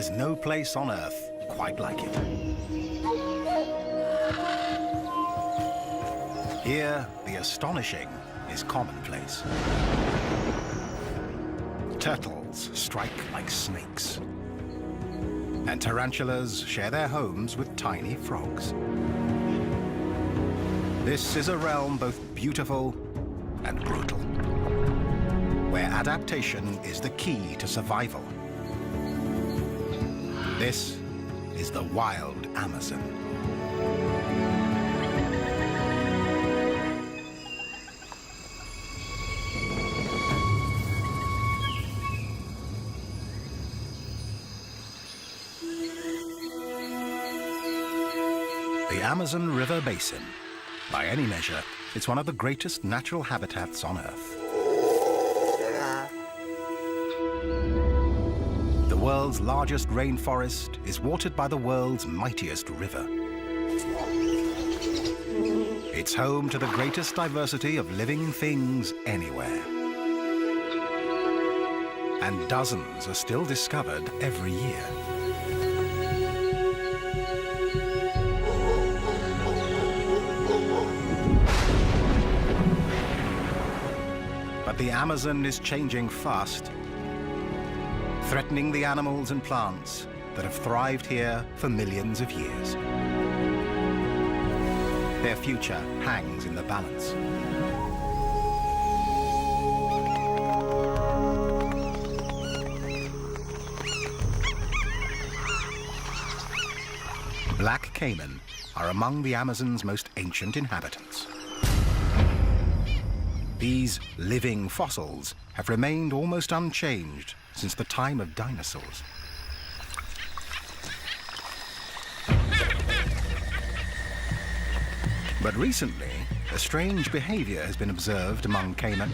is no place on Earth quite like it. Here, the astonishing is commonplace. Turtles strike like snakes. And tarantulas share their homes with tiny frogs. This is a realm both beautiful and brutal, where adaptation is the key to survival. This is the wild Amazon. The Amazon River Basin. By any measure, it's one of the greatest natural habitats on Earth. The world's largest rainforest is watered by the world's mightiest river. It's home to the greatest diversity of living things anywhere. And dozens are still discovered every year. But the Amazon is changing fast, threatening the animals and plants that have thrived here for millions of years. Their future hangs in the balance. Black caiman are among the Amazon's most ancient inhabitants. These living fossils have remained almost unchanged since the time of dinosaurs. But recently, a strange behavior has been observed among caiman.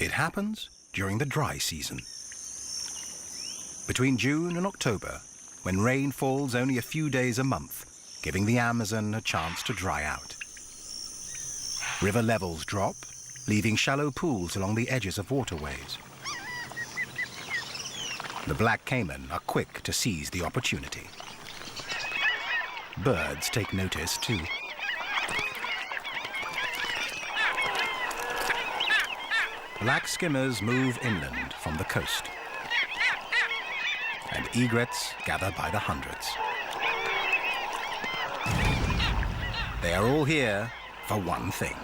It happens during the dry season. Between June and October, when rain falls only a few days a month, giving the Amazon a chance to dry out. River levels drop, leaving shallow pools along the edges of waterways. The black caiman are quick to seize the opportunity. Birds take notice too. Black skimmers move inland from the coast, and egrets gather by the hundreds. They are all here for one thing.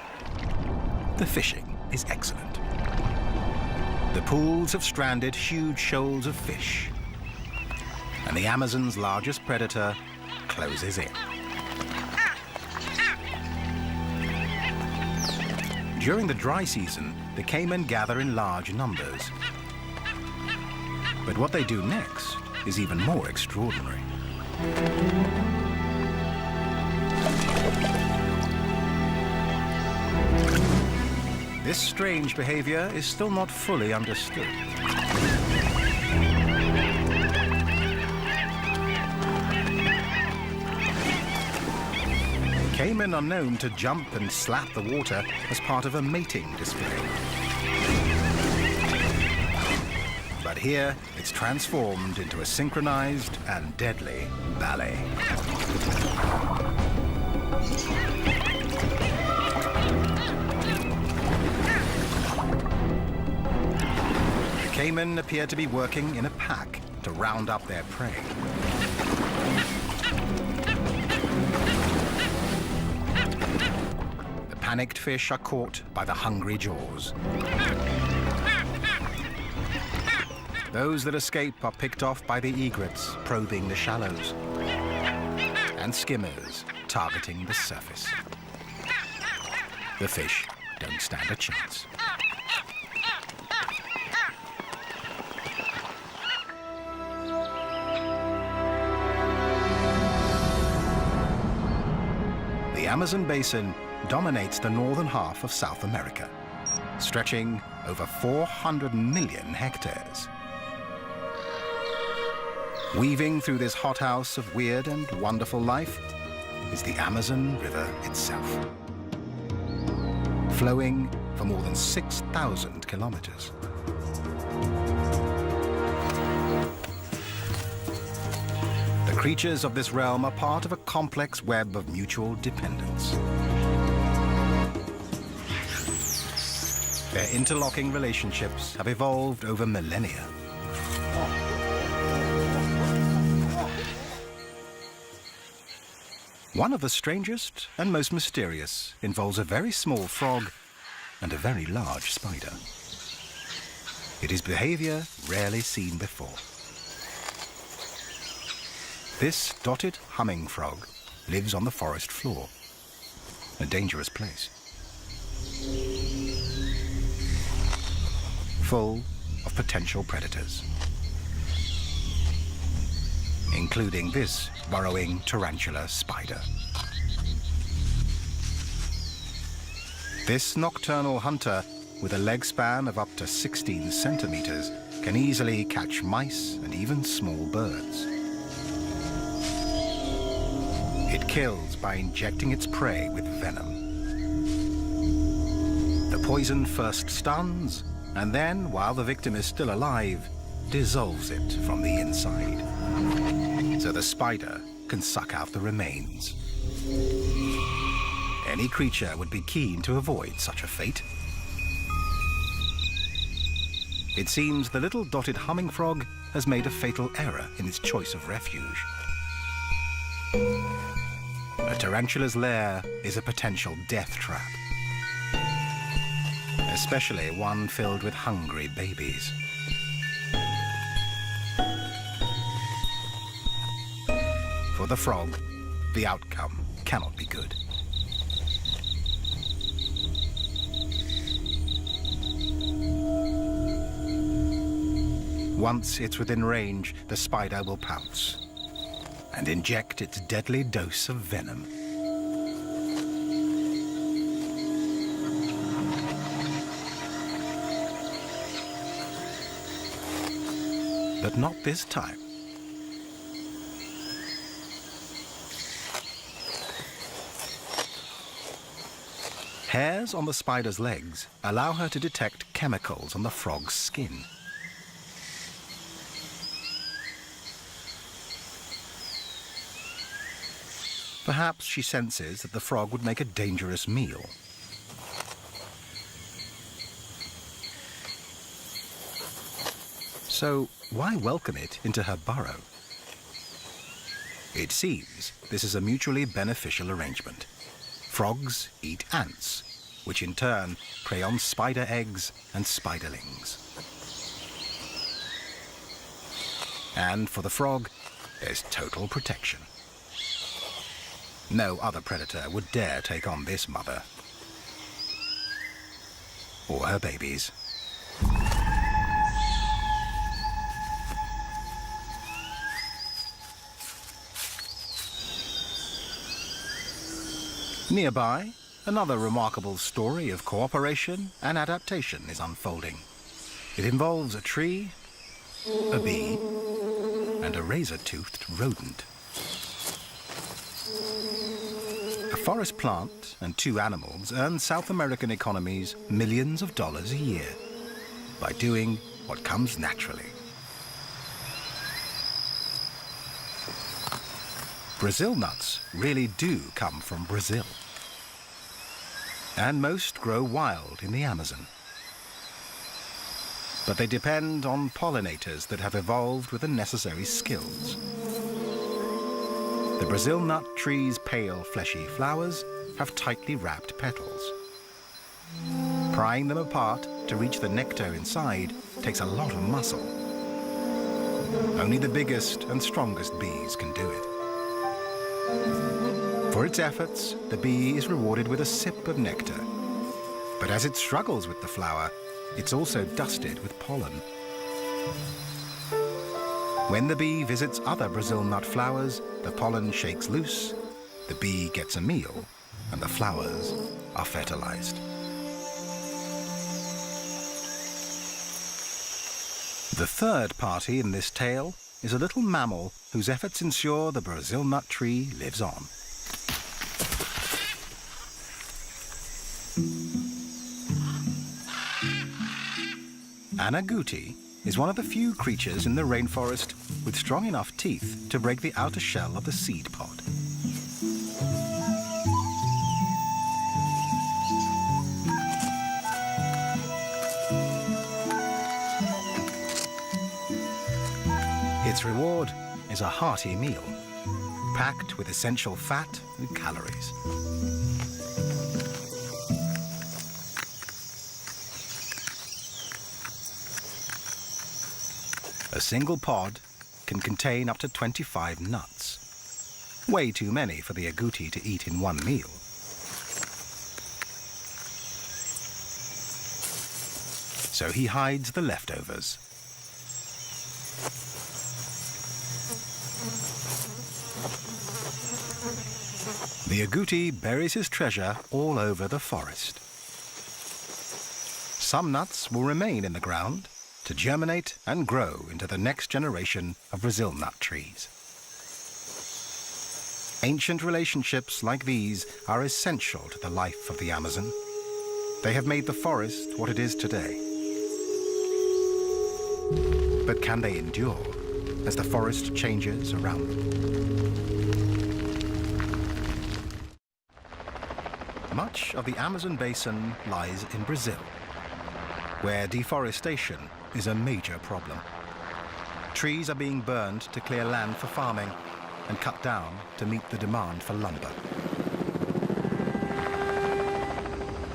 The fishing is excellent. The pools have stranded huge shoals of fish, and the Amazon's largest predator closes in. During the dry season, the caiman gather in large numbers. But what they do next is even more extraordinary. This strange behavior is still not fully understood. Caiman are known to jump and slap the water as part of a mating display. But here, it's transformed into a synchronized and deadly ballet. The caiman appear to be working in a pack to round up their prey. Panicked fish are caught by the hungry jaws. Those that escape are picked off by the egrets probing the shallows, and skimmers targeting the surface. The fish don't stand a chance. The Amazon basin dominates the northern half of South America, stretching over 400 million hectares. Weaving through this hothouse of weird and wonderful life is the Amazon River itself, flowing for more than 6,000 kilometers. The creatures of this realm are part of a complex web of mutual dependence. Their interlocking relationships have evolved over millennia. One of the strangest and most mysterious involves a very small frog and a very large spider. It is behavior rarely seen before. This dotted humming frog lives on the forest floor, a dangerous place, full of potential predators, including this burrowing tarantula spider. This nocturnal hunter, with a leg span of up to 16 centimeters, can easily catch mice and even small birds. It kills by injecting its prey with venom. The poison first stuns, and then, while the victim is still alive, dissolves it from the inside, so the spider can suck out the remains. Any creature would be keen to avoid such a fate. It seems the little dotted humming frog has made a fatal error in its choice of refuge. A tarantula's lair is a potential death trap, especially one filled with hungry babies. For the frog, the outcome cannot be good. Once it's within range, the spider will pounce and inject its deadly dose of venom. But not this time. Hairs on the spider's legs allow her to detect chemicals on the frog's skin. Perhaps she senses that the frog would make a dangerous meal. So why welcome it into her burrow? It seems this is a mutually beneficial arrangement. Frogs eat ants, which in turn prey on spider eggs and spiderlings. And for the frog, there's total protection. No other predator would dare take on this mother or her babies. Nearby, another remarkable story of cooperation and adaptation is unfolding. It involves a tree, a bee, and a razor-toothed rodent. A forest plant and two animals earn South American economies millions of dollars a year by doing what comes naturally. Brazil nuts really do come from Brazil. And most grow wild in the Amazon. But they depend on pollinators that have evolved with the necessary skills. The Brazil nut tree's pale, fleshy flowers have tightly wrapped petals. Prying them apart to reach the nectar inside takes a lot of muscle. Only the biggest and strongest bees can do it. For its efforts, the bee is rewarded with a sip of nectar. But as it struggles with the flower, it's also dusted with pollen. When the bee visits other Brazil nut flowers, the pollen shakes loose, the bee gets a meal, and the flowers are fertilized. The third party in this tale is a little mammal whose efforts ensure the Brazil nut tree lives on. An agouti is one of the few creatures in the rainforest with strong enough teeth to break the outer shell of the seed pod. Its reward is a hearty meal, packed with essential fat and calories. A single pod can contain up to 25 nuts. Way too many for the agouti to eat in one meal. So he hides the leftovers. The agouti buries his treasure all over the forest. Some nuts will remain in the ground to germinate and grow into the next generation of Brazil nut trees. Ancient relationships like these are essential to the life of the Amazon. They have made the forest what it is today. But can they endure as the forest changes around them? Much of the Amazon basin lies in Brazil, where deforestation is a major problem. Trees are being burned to clear land for farming and cut down to meet the demand for lumber.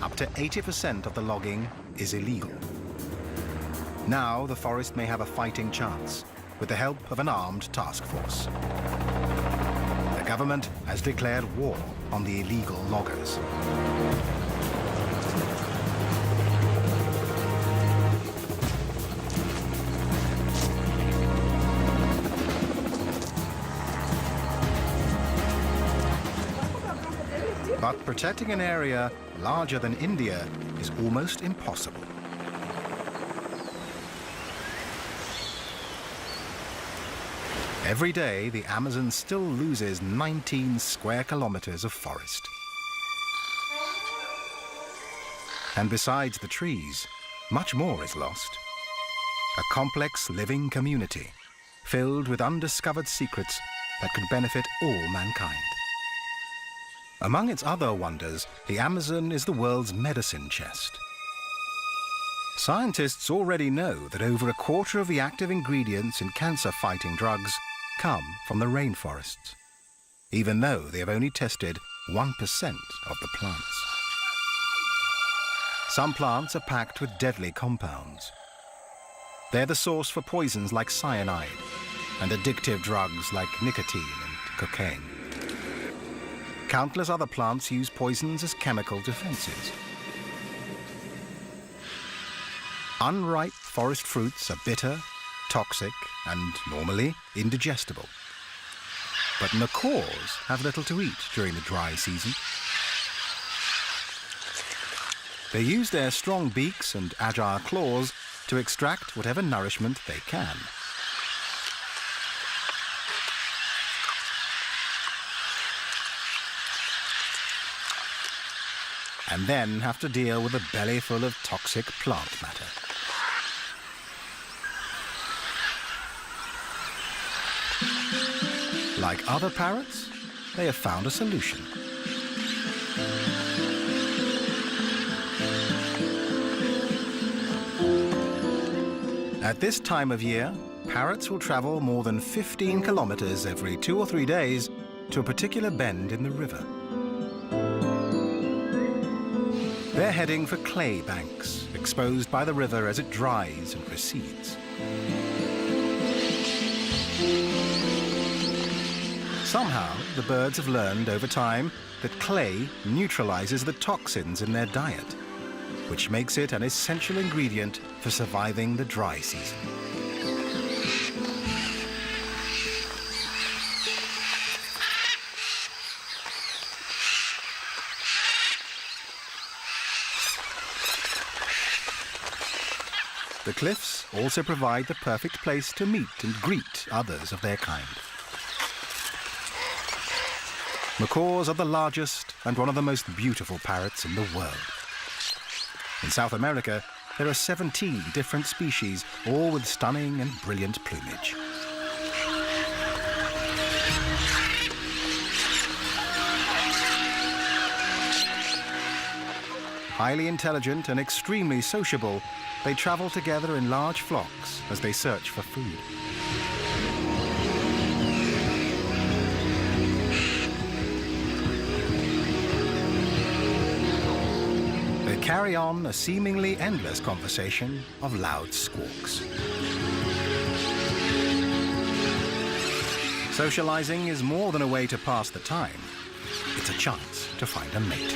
Up to 80% of the logging is illegal. Now the forest may have a fighting chance with the help of an armed task force. The government has declared war on the illegal loggers. But protecting an area larger than India is almost impossible. Every day, the Amazon still loses 19 square kilometers of forest. And besides the trees, much more is lost. A complex living community filled with undiscovered secrets that could benefit all mankind. Among its other wonders, the Amazon is the world's medicine chest. Scientists already know that over a quarter of the active ingredients in cancer-fighting drugs come from the rainforests, even though they have only tested 1% of the plants. Some plants are packed with deadly compounds. They're the source for poisons like cyanide and addictive drugs like nicotine and cocaine. Countless other plants use poisons as chemical defenses. Unripe forest fruits are bitter, toxic, and normally indigestible. But macaws have little to eat during the dry season. They use their strong beaks and agile claws to extract whatever nourishment they can. And then have to deal with a belly full of toxic plant matter. Like other parrots, they have found a solution. At this time of year, parrots will travel more than 15 kilometers every 2 or 3 days to a particular bend in the river. They're heading for clay banks, exposed by the river as it dries and recedes. Somehow, the birds have learned over time that clay neutralizes the toxins in their diet, which makes it an essential ingredient for surviving the dry season. The cliffs also provide the perfect place to meet and greet others of their kind. Macaws are the largest and one of the most beautiful parrots in the world. In South America, there are 17 different species, all with stunning and brilliant plumage. Highly intelligent and extremely sociable, they travel together in large flocks as they search for food. They carry on a seemingly endless conversation of loud squawks. Socializing is more than a way to pass the time. It's a chance to find a mate.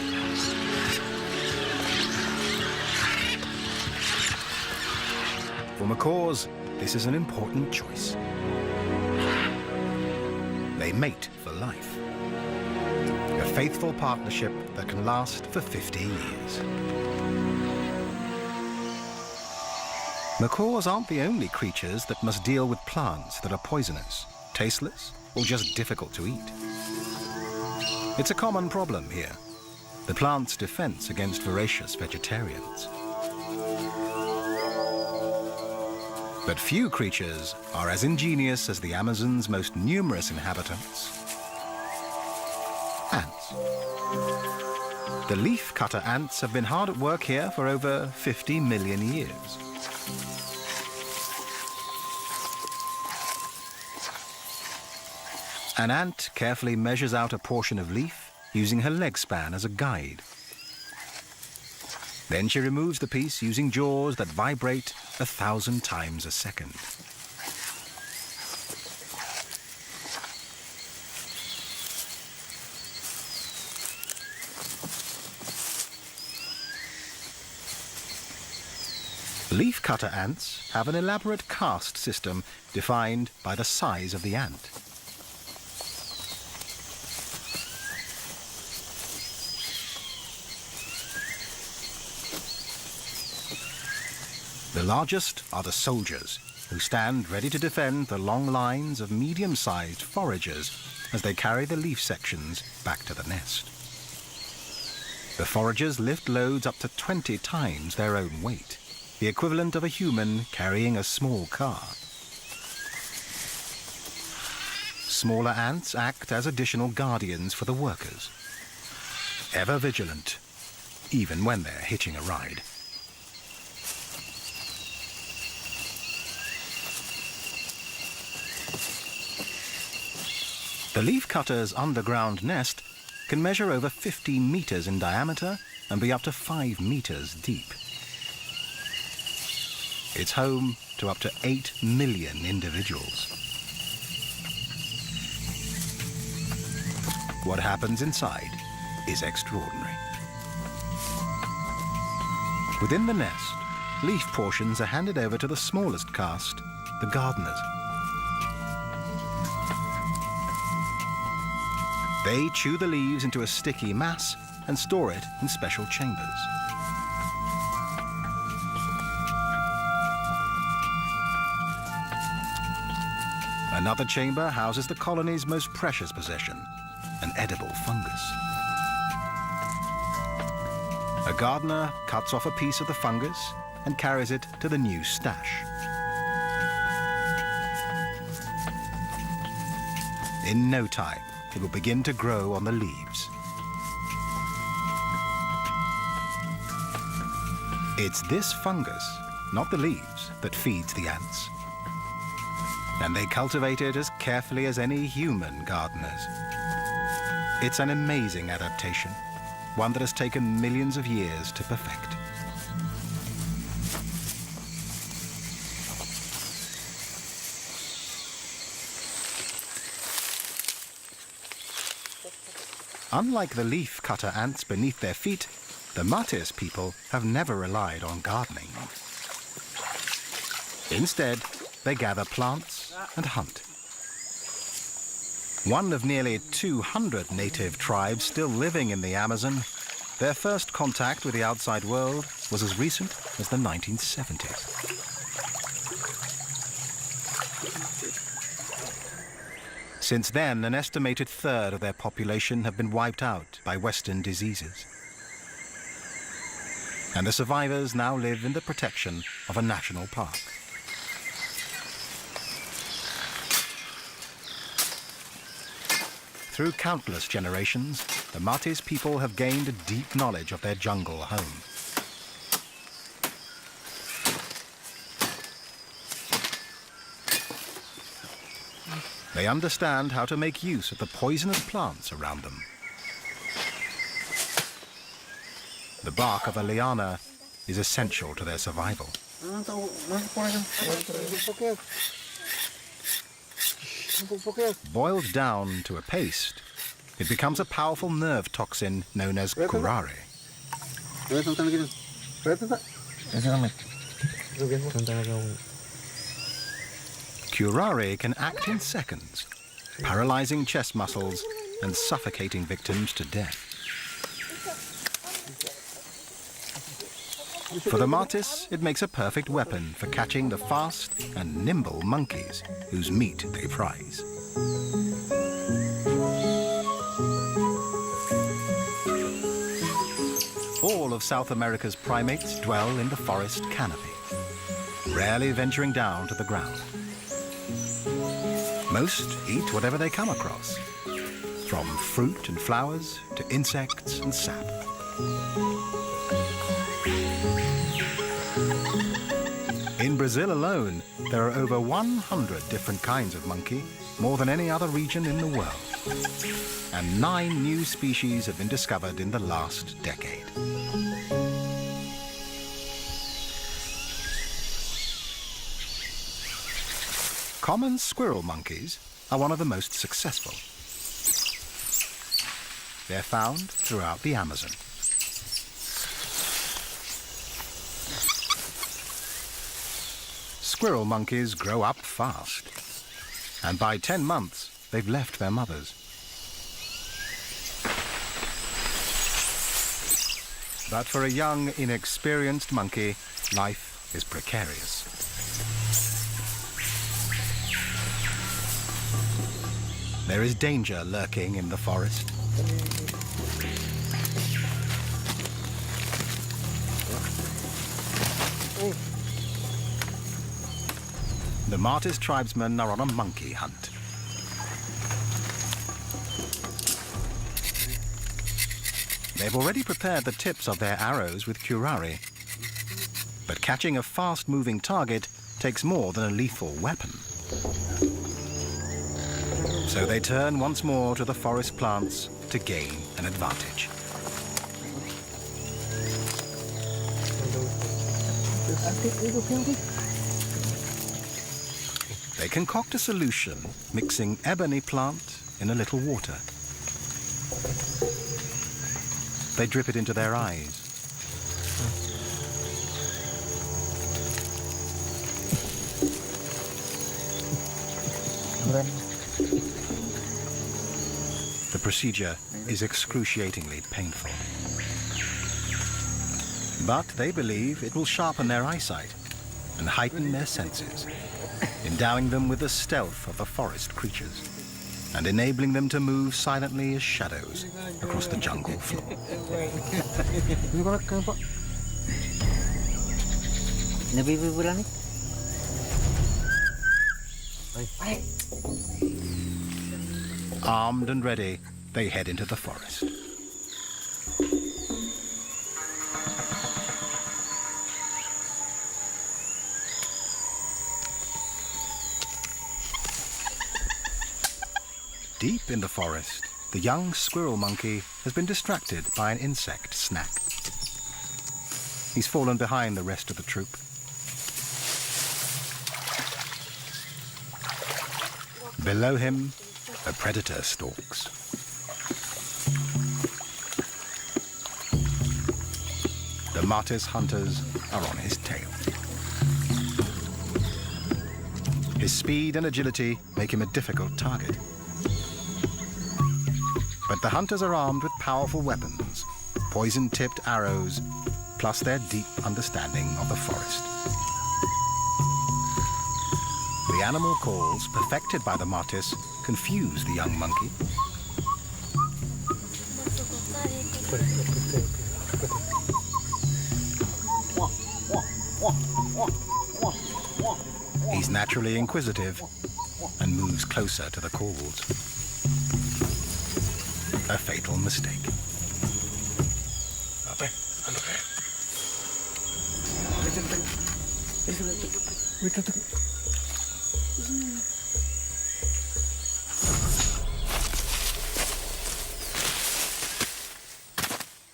For macaws, this is an important choice. They mate for life. A faithful partnership that can last for 50 years. Macaws aren't the only creatures that must deal with plants that are poisonous, tasteless, or just difficult to eat. It's a common problem here, the plant's defense against voracious vegetarians. But few creatures are as ingenious as the Amazon's most numerous inhabitants, ants. The leaf-cutter ants have been hard at work here for over 50 million years. An ant carefully measures out a portion of leaf using her leg span as a guide. Then she removes the piece using jaws that vibrate 1,000 times a second. Leafcutter ants have an elaborate caste system defined by the size of the ant. The largest are the soldiers, who stand ready to defend the long lines of medium-sized foragers as they carry the leaf sections back to the nest. The foragers lift loads up to 20 times their own weight, the equivalent of a human carrying a small car. Smaller ants act as additional guardians for the workers, ever vigilant, even when they're hitching a ride. The leafcutter's underground nest can measure over 15 meters in diameter and be up to 5 meters deep. It's home to up to 8 million individuals. What happens inside is extraordinary. Within the nest, leaf portions are handed over to the smallest caste, the gardeners. They chew the leaves into a sticky mass and store it in special chambers. Another chamber houses the colony's most precious possession, an edible fungus. A gardener cuts off a piece of the fungus and carries it to the new stash. In no time, it will begin to grow on the leaves. It's this fungus, not the leaves, that feeds the ants. And they cultivate it as carefully as any human gardeners. It's an amazing adaptation, one that has taken millions of years to perfect. Unlike the leaf-cutter ants beneath their feet, the Matis people have never relied on gardening. Instead, they gather plants and hunt. One of nearly 200 native tribes still living in the Amazon, their first contact with the outside world was as recent as the 1970s. Since then, an estimated third of their population have been wiped out by Western diseases. And the survivors now live in the protection of a national park. Through countless generations, the Matis people have gained a deep knowledge of their jungle home. They understand how to make use of the poisonous plants around them. The bark of a liana is essential to their survival. Boiled down to a paste, it becomes a powerful nerve toxin known as curare. Curare can act in seconds, paralyzing chest muscles and suffocating victims to death. For the Matis, it makes a perfect weapon for catching the fast and nimble monkeys whose meat they prize. All of South America's primates dwell in the forest canopy, rarely venturing down to the ground. Most eat whatever they come across, from fruit and flowers to insects and sap. In Brazil alone, there are over 100 different kinds of monkey, more than any other region in the world. And 9 new species have been discovered in the last decade. Common squirrel monkeys are one of the most successful. They're found throughout the Amazon. Squirrel monkeys grow up fast, and by 10 months, they've left their mothers. But for a young, inexperienced monkey, life is precarious. There is danger lurking in the forest. The Matis tribesmen are on a monkey hunt. They've already prepared the tips of their arrows with curare. But catching a fast-moving target takes more than a lethal weapon. So they turn once more to the forest plants to gain an advantage. They concoct a solution, mixing ebony plant in a little water. They drip it into their eyes. The procedure is excruciatingly painful. But they believe it will sharpen their eyesight and heighten their senses, endowing them with the stealth of the forest creatures and enabling them to move silently as shadows across the jungle floor. Armed and ready, they head into the forest. Deep in the forest, the young squirrel monkey has been distracted by an insect snack. He's fallen behind the rest of the troop. Below him, a predator stalks. The Matis hunters are on his tail. His speed and agility make him a difficult target. But the hunters are armed with powerful weapons, poison-tipped arrows, plus their deep understanding of the forest. The animal calls, perfected by the Matis, confuse the young monkey. He's naturally inquisitive and moves closer to the calls. A fatal mistake.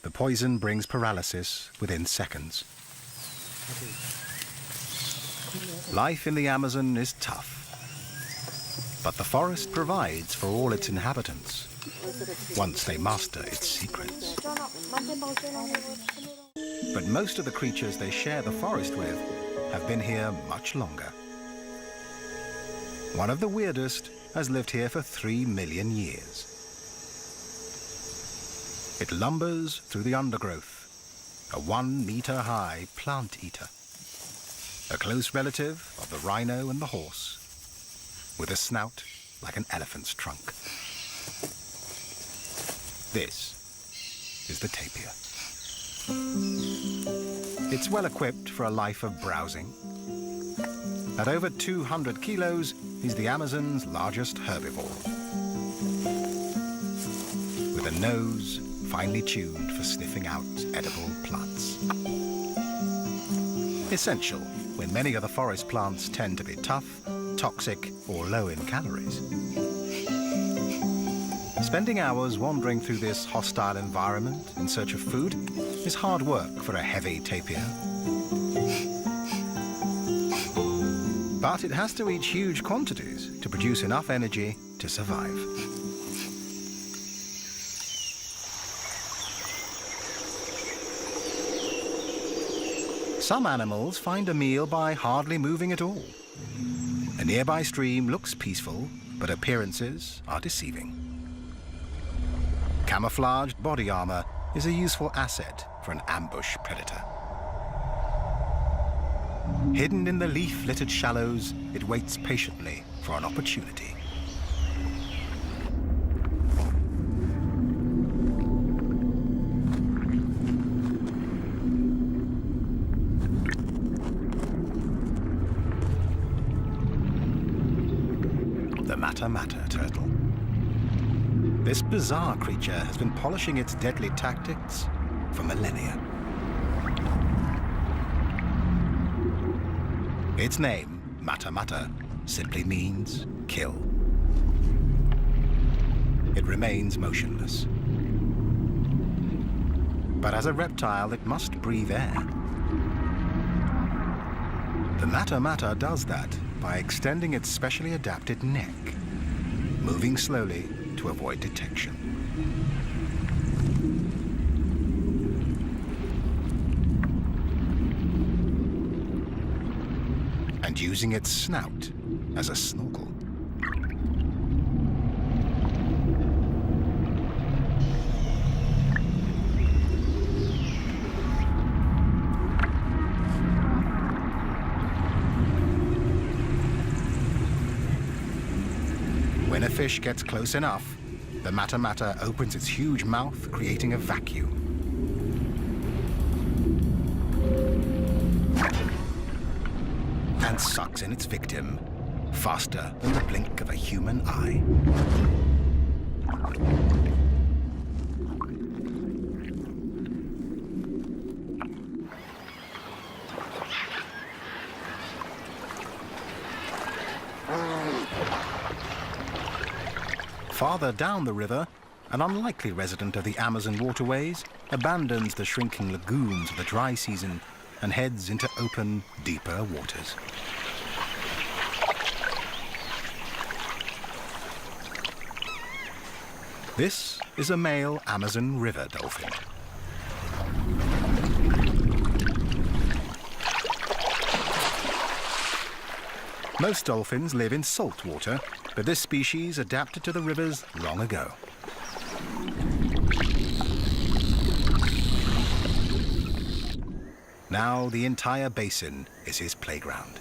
The poison brings paralysis within seconds. Life in the Amazon is tough, but the forest provides for all its inhabitants once they master its secrets. But most of the creatures they share the forest with have been here much longer. One of the weirdest has lived here for 3 million years. It lumbers through the undergrowth, a 1-meter-high plant eater, a close relative of the rhino and the horse, with a snout like an elephant's trunk. This is the tapir. It's well equipped for a life of browsing. At over 200 kilos, he's the Amazon's largest herbivore, with a nose finely tuned for sniffing out edible plants. Essential when many of the forest plants tend to be tough, toxic, or low in calories. Spending hours wandering through this hostile environment in search of food is hard work for a heavy tapir. But it has to eat huge quantities to produce enough energy to survive. Some animals find a meal by hardly moving at all. A nearby stream looks peaceful, but appearances are deceiving. Camouflaged body armor is a useful asset for an ambush predator. Hidden in the leaf-littered shallows, it waits patiently for an opportunity. The Mata-Mata turtle. This bizarre creature has been polishing its deadly tactics for millennia. Its name, Mata-Mata, simply means kill. It remains motionless. But as a reptile, it must breathe air. The Mata-Mata does that by extending its specially adapted neck, moving slowly to avoid detection. And using its snout as a snorkel. When a fish gets close enough, the Mata-Mata opens its huge mouth, creating a vacuum. And sucks in its victim faster than the blink of a human eye. Farther down the river, an unlikely resident of the Amazon waterways abandons the shrinking lagoons of the dry season and heads into open, deeper waters. This is a male Amazon river dolphin. Most dolphins live in salt water, but this species adapted to the rivers long ago. Now the entire basin is his playground.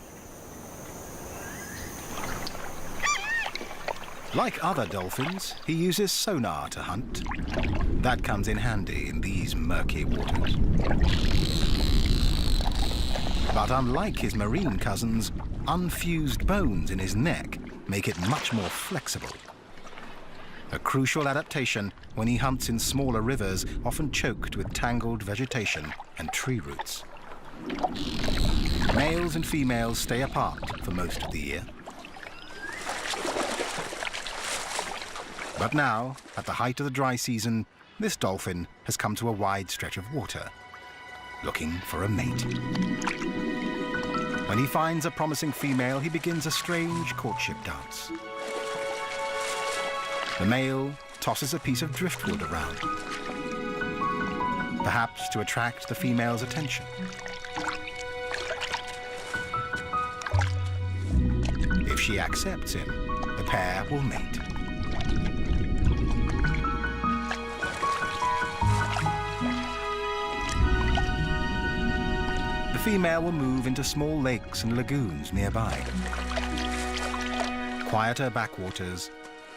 Like other dolphins, he uses sonar to hunt. That comes in handy in these murky waters. But unlike his marine cousins, unfused bones in his neck make it much more flexible. A crucial adaptation when he hunts in smaller rivers, often choked with tangled vegetation and tree roots. Males and females stay apart for most of the year. But now, at the height of the dry season, this dolphin has come to a wide stretch of water, looking for a mate. When he finds a promising female, he begins a strange courtship dance. The male tosses a piece of driftwood around, perhaps to attract the female's attention. If she accepts him, the pair will mate. The female will move into small lakes and lagoons nearby. Quieter backwaters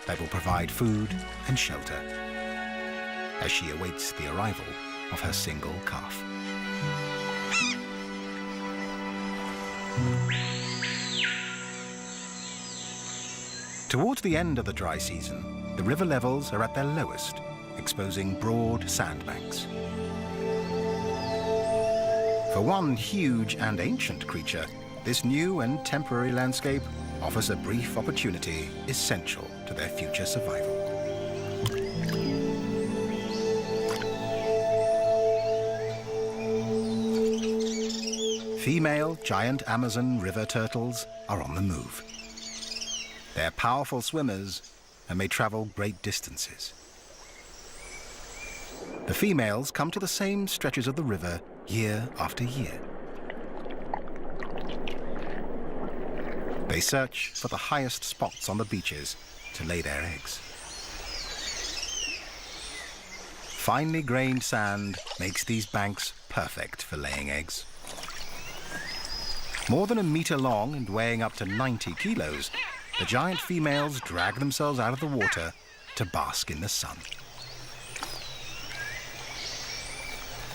that will provide food and shelter as she awaits the arrival of her single calf. Towards the end of the dry season, the river levels are at their lowest, exposing broad sandbanks. For one huge and ancient creature, this new and temporary landscape offers a brief opportunity essential to their future survival. Female giant Amazon river turtles are on the move. They're powerful swimmers and may travel great distances. The females come to the same stretches of the river year after year. They search for the highest spots on the beaches to lay their eggs. Finely grained sand makes these banks perfect for laying eggs. More than a meter long and weighing up to 90 kilos, the giant females drag themselves out of the water to bask in the sun.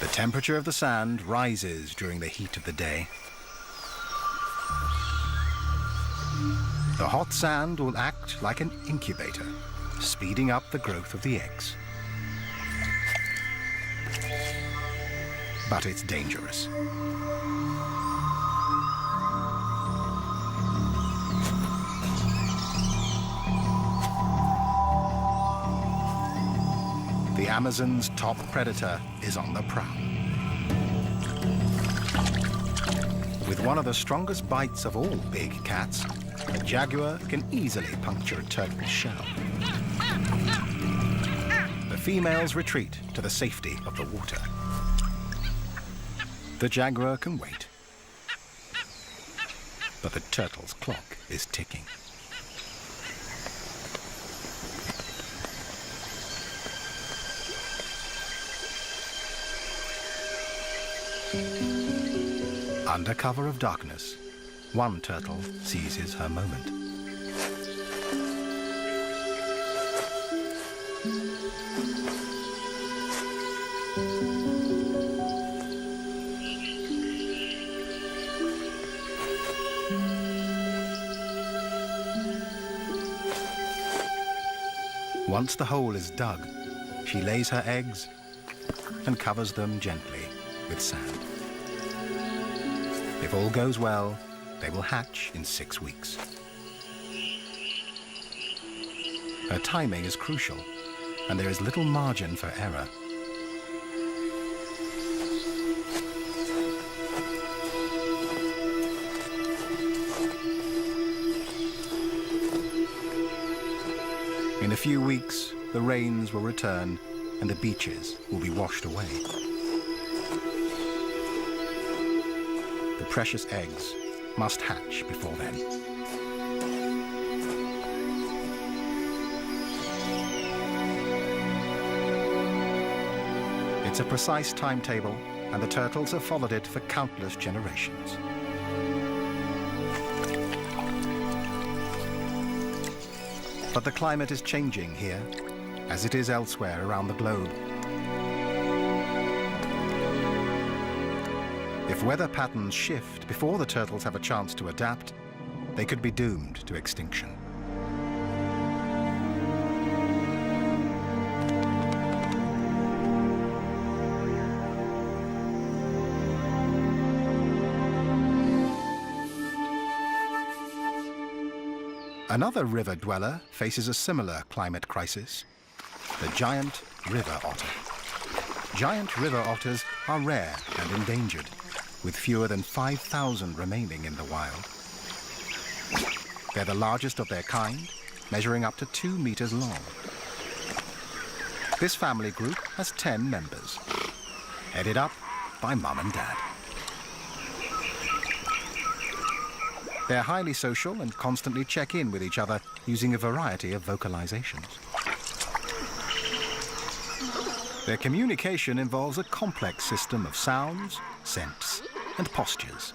The temperature of the sand rises during the heat of the day. The hot sand will act like an incubator, speeding up the growth of the eggs. But it's dangerous. The Amazon's top predator is on the prowl. With one of the strongest bites of all big cats, a jaguar can easily puncture a turtle's shell. The females retreat to the safety of the water. The jaguar can wait, but the turtle's clock is ticking. Under cover of darkness, one turtle seizes her moment. Once the hole is dug, she lays her eggs and covers them gently with sand. If all goes well, they will hatch in 6 weeks. Her timing is crucial, and there is little margin for error. In a few weeks, the rains will return and the beaches will be washed away. The precious eggs must hatch before then. It's a precise timetable, and the turtles have followed it for countless generations. But the climate is changing here, as it is elsewhere around the globe. If weather patterns shift before the turtles have a chance to adapt, they could be doomed to extinction. Another river dweller faces a similar climate crisis: the giant river otter. Giant river otters are rare and endangered, with fewer than 5,000 remaining in the wild. They're the largest of their kind, measuring up to 2 meters long. This family group has 10 members, headed up by Mum and Dad. They're highly social and constantly check in with each other using a variety of vocalizations. Their communication involves a complex system of sounds, scents, and postures.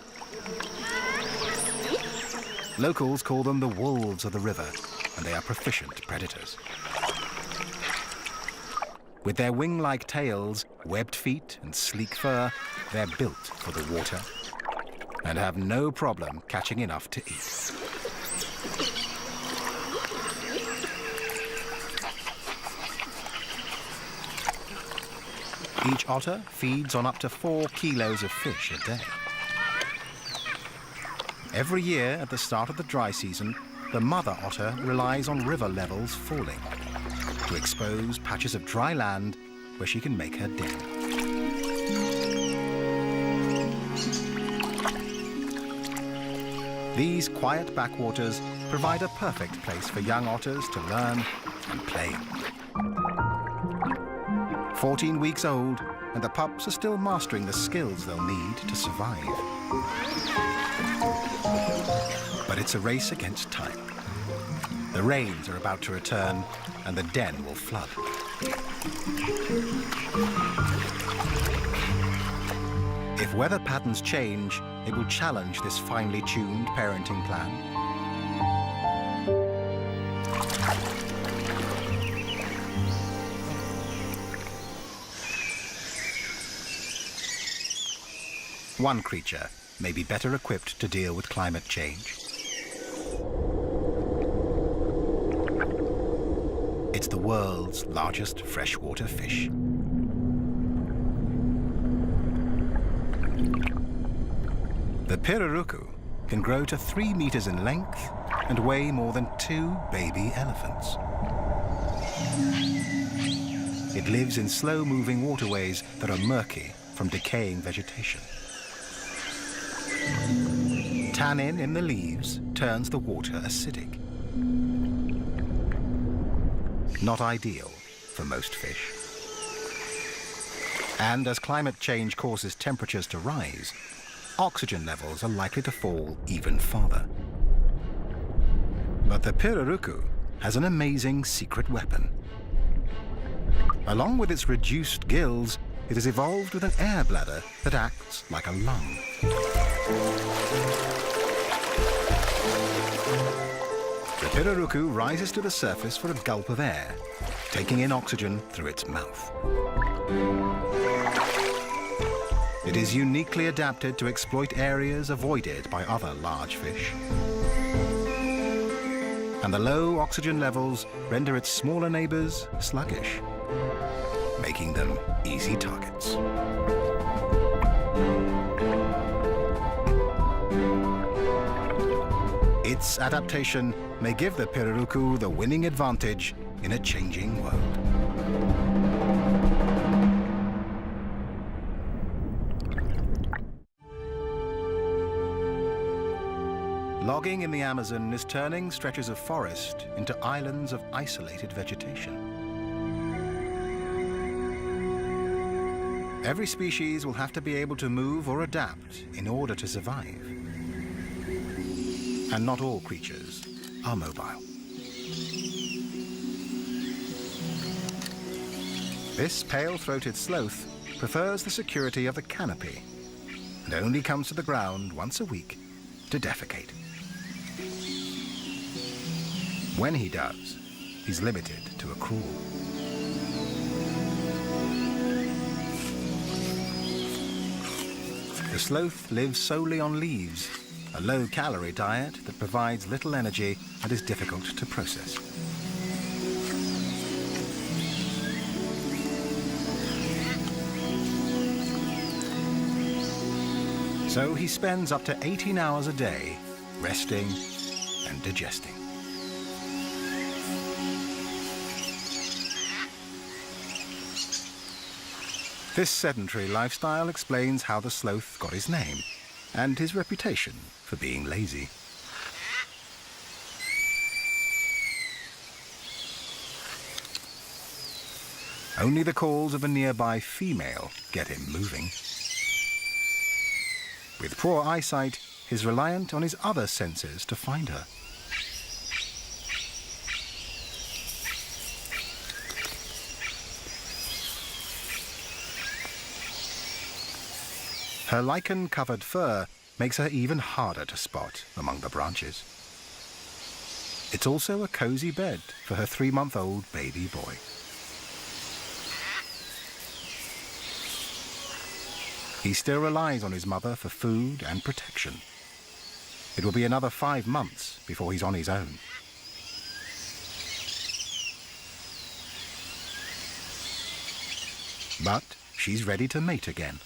Locals call them the wolves of the river, and they are proficient predators. With their wing-like tails, webbed feet, and sleek fur, they're built for the water and have no problem catching enough to eat. Each otter feeds on up to 4 kilos of fish a day. Every year at the start of the dry season, the mother otter relies on river levels falling to expose patches of dry land where she can make her den. These quiet backwaters provide a perfect place for young otters to learn and play. 14 weeks old, and the pups are still mastering the skills they'll need to survive. But it's a race against time. The rains are about to return, and the den will flood. If weather patterns change, it will challenge this finely tuned parenting plan. One creature may be better equipped to deal with climate change. It's the world's largest freshwater fish. The pirarucu can grow to 3 meters in length and weigh more than 2 baby elephants. It lives in slow-moving waterways that are murky from decaying vegetation. Tannin in the leaves turns the water acidic. Not ideal for most fish. And as climate change causes temperatures to rise, oxygen levels are likely to fall even farther. But the pirarucu has an amazing secret weapon. Along with its reduced gills, it has evolved with an air bladder that acts like a lung. The pirarucu rises to the surface for a gulp of air, taking in oxygen through its mouth. It is uniquely adapted to exploit areas avoided by other large fish. And the low oxygen levels render its smaller neighbors sluggish, making them easy targets. Its adaptation may give the pirarucu the winning advantage in a changing world. Logging in the Amazon is turning stretches of forest into islands of isolated vegetation. Every species will have to be able to move or adapt in order to survive. And not all creatures are mobile. This pale-throated sloth prefers the security of the canopy and only comes to the ground once a week to defecate. When he does, he's limited to a crawl. The sloth lives solely on leaves, a low-calorie diet that provides little energy and is difficult to process. So he spends up to 18 hours a day resting and digesting. This sedentary lifestyle explains how the sloth got his name and his reputation for being lazy. Only the calls of a nearby female get him moving. With poor eyesight, he's reliant on his other senses to find her. Her lichen-covered fur makes her even harder to spot among the branches. It's also a cozy bed for her 3-month-old baby boy. He still relies on his mother for food and protection. It will be another 5 months before he's on his own. But she's ready to mate again.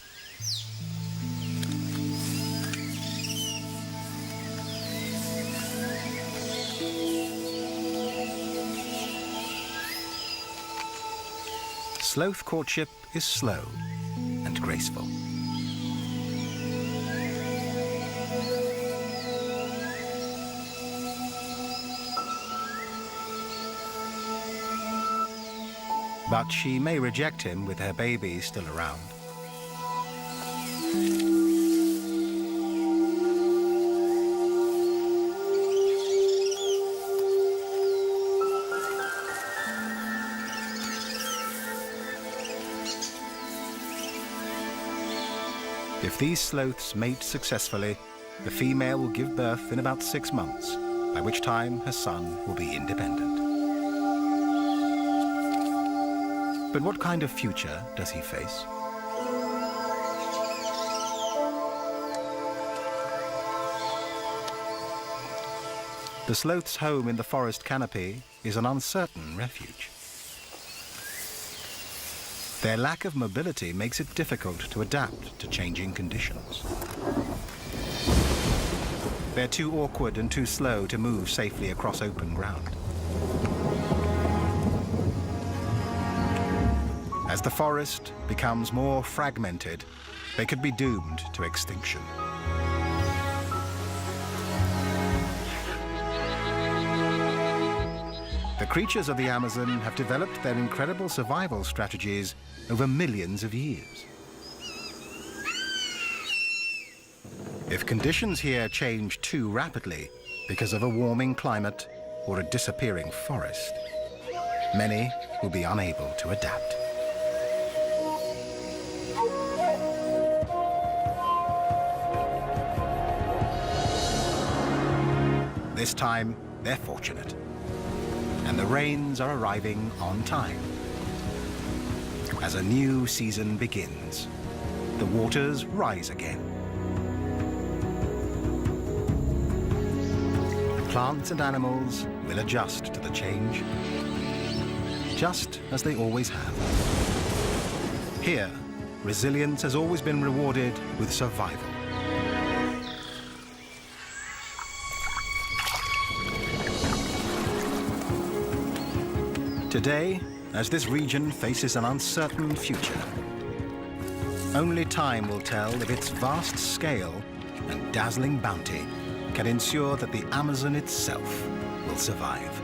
Sloth courtship is slow and graceful. But she may reject him with her baby still around. If these sloths mate successfully, the female will give birth in about 6 months, by which time her son will be independent. But what kind of future does he face? The sloth's home in the forest canopy is an uncertain refuge. Their lack of mobility makes it difficult to adapt to changing conditions. They're too awkward and too slow to move safely across open ground. As the forest becomes more fragmented, they could be doomed to extinction. The creatures of the Amazon have developed their incredible survival strategies over millions of years. If conditions here change too rapidly because of a warming climate or a disappearing forest, many will be unable to adapt. This time, they're fortunate, and the rains are arriving on time. As a new season begins, the waters rise again. Plants and animals will adjust to the change, just as they always have. Here, resilience has always been rewarded with survival. Today, as this region faces an uncertain future, only time will tell if its vast scale and dazzling bounty can ensure that the Amazon itself will survive.